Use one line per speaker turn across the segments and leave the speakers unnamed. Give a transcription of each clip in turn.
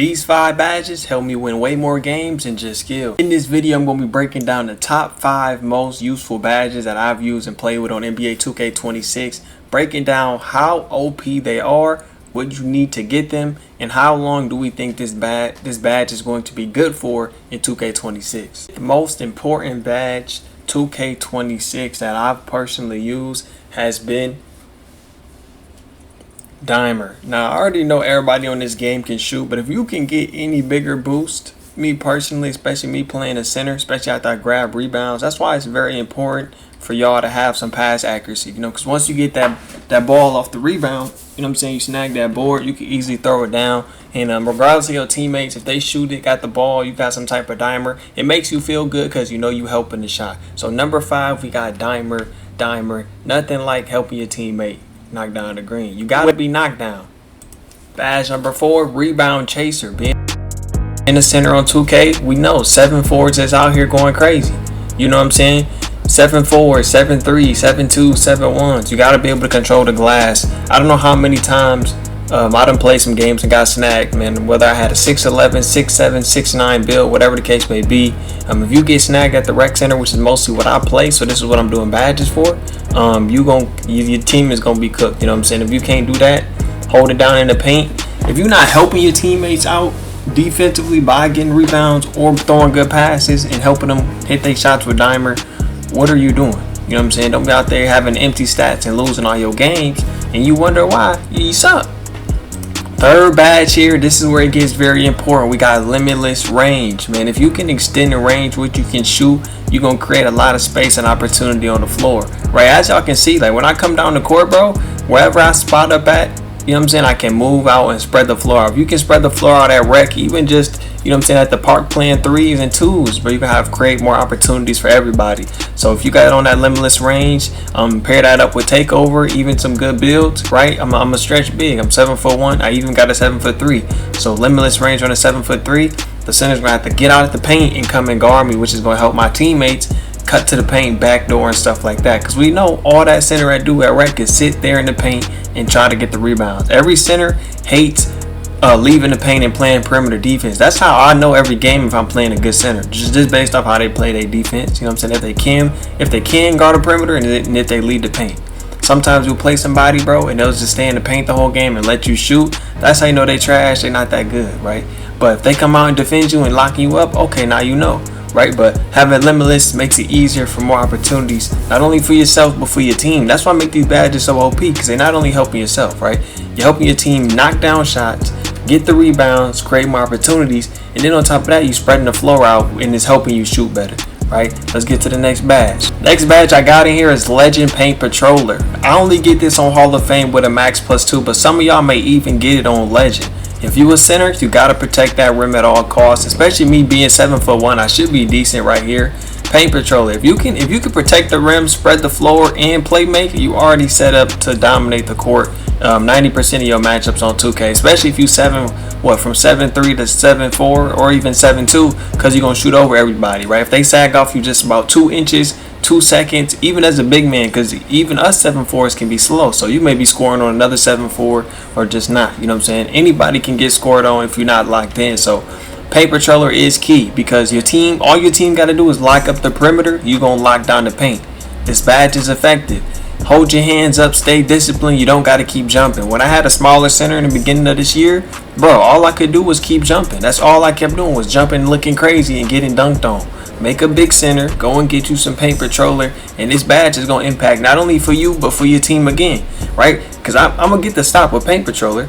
These 5 badges help me win way more games than just skill. In this video, I'm going to be breaking down the top 5 most useful badges that I've used and played with on NBA 2K26, breaking down how OP they are, what you need to get them, and how long do we think this badge is going to be good for in 2K26. The most important badge 2K26 that I've personally used has been Dimer. Now I already know everybody on this game can shoot, but if you can get any bigger boost, me personally, especially me playing a center, especially after I grab rebounds, that's why it's very important for y'all to have some pass accuracy, because once you get that ball off the rebound, you snag that board, you can easily throw it down, and regardless of your teammates, if they shoot it, got the ball, you got some type of dimer, it makes you feel good because you helping the shot. So number 5, we got dimer. Nothing like helping your teammate knock down the green. You gotta be knocked down. Badge number 4, rebound chaser. Being in the center on 2K, we know 7-4s is out here going crazy. You know what I'm saying? 7-4, 7-3, 7-2, 7-1s. You gotta be able to control the glass. I don't know how many times I done played some games and got snagged, man. Whether I had a 6'11, 6'7, 6'9 build, whatever the case may be. If you get snagged at the rec center, which is mostly what I play, so this is what I'm doing badges for. Your team is gonna be cooked. You know what I'm saying? If you can't do that, hold it down in the paint. If you're not helping your teammates out defensively by getting rebounds or throwing good passes and helping them hit their shots with dimer, what are you doing? You know what I'm saying? Don't be out there having empty stats and losing all your games and you wonder why you suck. Third badge here, this is where it gets very important. We got limitless range, man. If you can extend the range what you can shoot, you're gonna create a lot of space and opportunity on the floor, right? As y'all can see, like when I come down the court, bro, wherever I spot up at, I can move out and spread the floor out. If you can spread the floor out at rec, even just, at the park playing 3s and 2s, but you can create more opportunities for everybody. So if you got it on that limitless range, pair that up with takeover, even some good builds, right? I'm a stretch big. I'm 7'1". I even got a 7'3". So limitless range on a 7'3", the center's gonna have to get out of the paint and come and guard me, which is gonna help my teammates cut to the paint, backdoor, and stuff like that. Because we know all that center do at rec is sit there in the paint and try to get the rebounds. Every center hates leaving the paint and playing perimeter defense. That's how I know every game if I'm playing a good center, just based off how they play their defense. If they can guard a perimeter and if they leave the paint. Sometimes you'll play somebody, bro, and they'll just stay in the paint the whole game and let you shoot. That's how you know they trash. They're not that good, right? But if they come out and defend you and locking you up, okay, now you know, right? But having limitless makes it easier for more opportunities, not only for yourself but for your team. That's why I make these badges so OP, because they're not only helping yourself, right? You're helping your team knock down shots, get the rebounds, create more opportunities, and then on top of that, you're spreading the floor out and it's helping you shoot better, right? Let's get to the next badge. Next badge I got in here is Legend Paint Patroller. I only get this on Hall of Fame with a max +2, but some of y'all may even get it on Legend. If you a center, you gotta protect that rim at all costs. Especially me being 7'1", I should be decent right here. Paint Patroller. If you can protect the rim, spread the floor, and play make, you already set up to dominate the court. 90% of your matchups on 2K, especially if you from 7'3" to 7'4" or even 7'2", because you're gonna shoot over everybody, right? If they sag off you just about 2 inches, 2 seconds, even as a big man, because even us 7'4s can be slow, so you may be scoring on another 7'4" or just not. You know what I'm saying? Anybody can get scored on if you're not locked in. So Paint Patroller is key, because all your team got to do is lock up the perimeter. You're gonna lock down the paint. This badge is effective. Hold your hands up, stay disciplined. You don't got to keep jumping. When I had a smaller center in the beginning of this year, bro, all I could do was keep jumping. That's all I kept doing, was jumping, looking crazy, and getting dunked on. Make a big center, go and get you some Paint Patroller, and this badge is going to impact not only for you, but for your team again, right? Because I'm going to get the stop with Paint Patroller.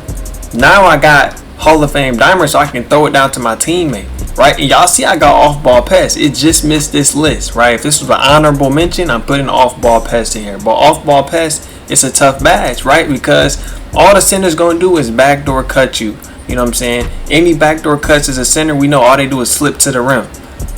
Now I got Hall of Fame Dimer, so I can throw it down to my teammate, right? And y'all see I got off-ball pass. It just missed this list, right? If this was an honorable mention, I'm putting off-ball pass in here. But off-ball pass, it's a tough badge, right? Because all the center's going to do is backdoor cut you. You know what I'm saying? Any backdoor cuts as a center, we know all they do is slip to the rim.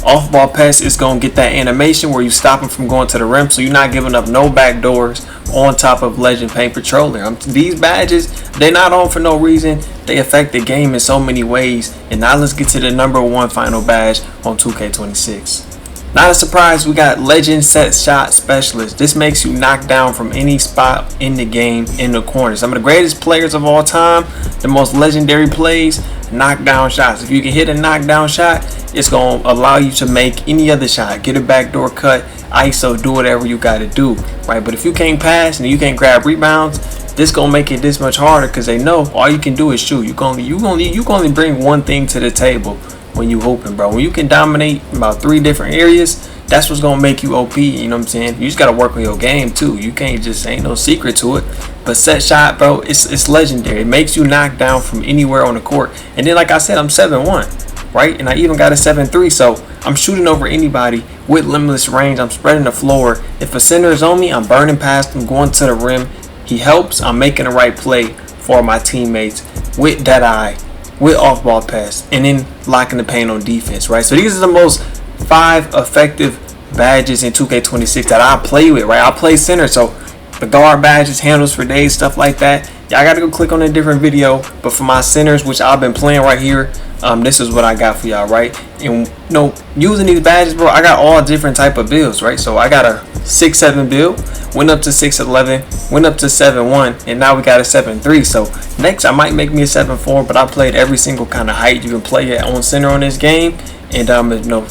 Off-ball pass is going to get that animation where you stop them from going to the rim, so you're not giving up no back doors on top of Legend Paint Patroller. These badges, they're not on for no reason. They affect the game in so many ways. And now let's get to the number 1 final badge on 2K26. Not a surprise, we got Legend Set Shot Specialist. This makes you knock down from any spot in the game in the corner. Some of the greatest players of all time, the most legendary plays, knockdown shots. If you can hit a knockdown shot, it's going to allow you to make any other shot. Get a backdoor cut, ISO, do whatever you got to do, right? But if you can't pass and you can't grab rebounds, this going to make it this much harder because they know all you can do is shoot. You can only bring one thing to the table when you hooping, bro. When you can dominate about 3 different areas, that's what's going to make you OP, you know what I'm saying? You just got to work on your game, too. You can't just, ain't no secret to it. But set shot, bro, it's legendary. It makes you knock down from anywhere on the court. And then, like I said, I'm 7-1, right? And I even got a 7-3, so I'm shooting over anybody with limitless range. I'm spreading the floor. If a center is on me, I'm burning past him, going to the rim. He helps. I'm making the right play for my teammates with that eye, with off-ball pass, and then locking the paint on defense, right? So these are the most 5 effective badges in 2K26 that I play with, right? I play center, so the guard badges, handles for days, stuff like that. Y'all gotta go click on a different video. But for my centers, which I've been playing right here, this is what I got for y'all, right? And you know, using these badges, bro, I got all different type of builds, right? So I got a 6-7 build, went up to 6-11, went up to 7-1, and now we got a 7-3. So next I might make me a 7-4, but I played every single kind of height you can play it on center on this game. And you know,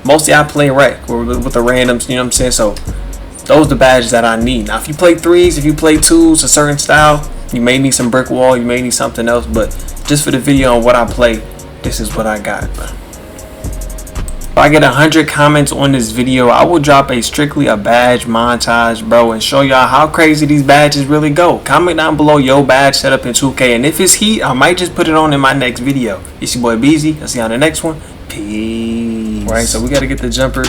mostly I play rec with the randoms, you know what I'm saying? So those are the badges that I need. Now if you play 3s, if you play 2s, a certain style, you may need some brick wall, you may need something else, but just for the video on what I play, this is what I got. If I get 100 comments on this video, I will drop strictly a badge montage, bro, and show y'all how crazy these badges really go. Comment down below your badge setup in 2K, and if it's heat, I might just put it on in my next video. It's your boy BZ. I'll see you on the next one. Peace. Right, so we got to get the jumper.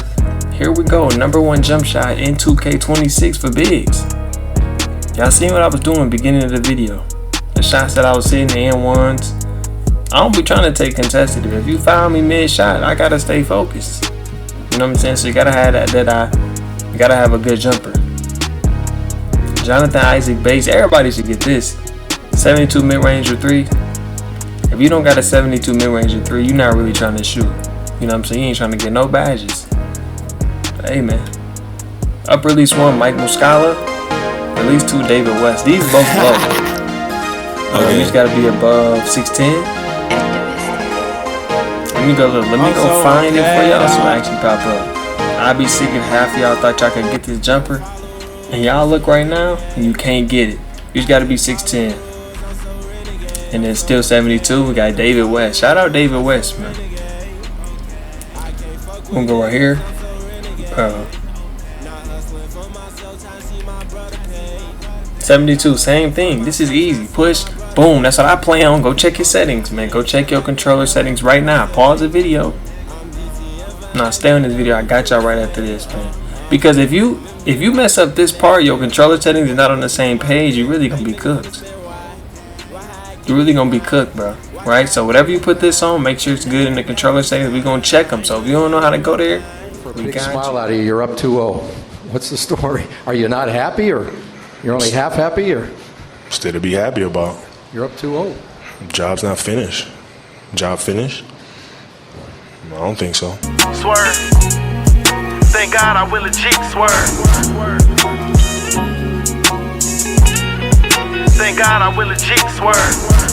Here we go. #1 jump shot in 2K26 for bigs. Y'all seen what I was doing beginning of the video. The shots that I was hitting, the N1s. I don't be trying to take contested. If you foul me mid-shot, I got to stay focused. You know what I'm saying? So you got to have that eye. You got to have a good jumper. Jonathan Isaac base. Everybody should get this. 72 mid-range or 3. If you don't got a 72 mid-range or 3, you're not really trying to shoot. You know what I'm saying? You ain't trying to get no badges. But hey, man. Up release 1, Mike Muscala. Release 2, David West. These both low. Okay. You just got to be above 6'10". Let me go find it for y'all so it actually pop up. I'd be sick if half of y'all thought y'all could get this jumper. And y'all look right now, and you can't get it. You just got to be 6'10". And then still 72, we got David West. Shout out David West, man. We'll go right here. 72, same thing. This is easy. Push, boom. That's what I play on. Go check your settings, man. Go check your controller settings right now. Pause the video. Nah, stay on this video. I got y'all right after this, man. Because if you mess up this part, your controller settings are not on the same page, you're really gonna be cooked. You're really gonna be cooked, bro. Right? So whatever you put this on, make sure it's good in the controller settings. We're gonna check them. So if you don't know how to go there,
for a big smile out of you, you're up 2-0. What's the story? Are you not happy, or you're only half happy, or?
Still to be happy about.
You're up 2-0.
Job's not finished. Job finished? I don't think so.
Swerve. Thank God I will legit swerve. Thank God I will legit swerve.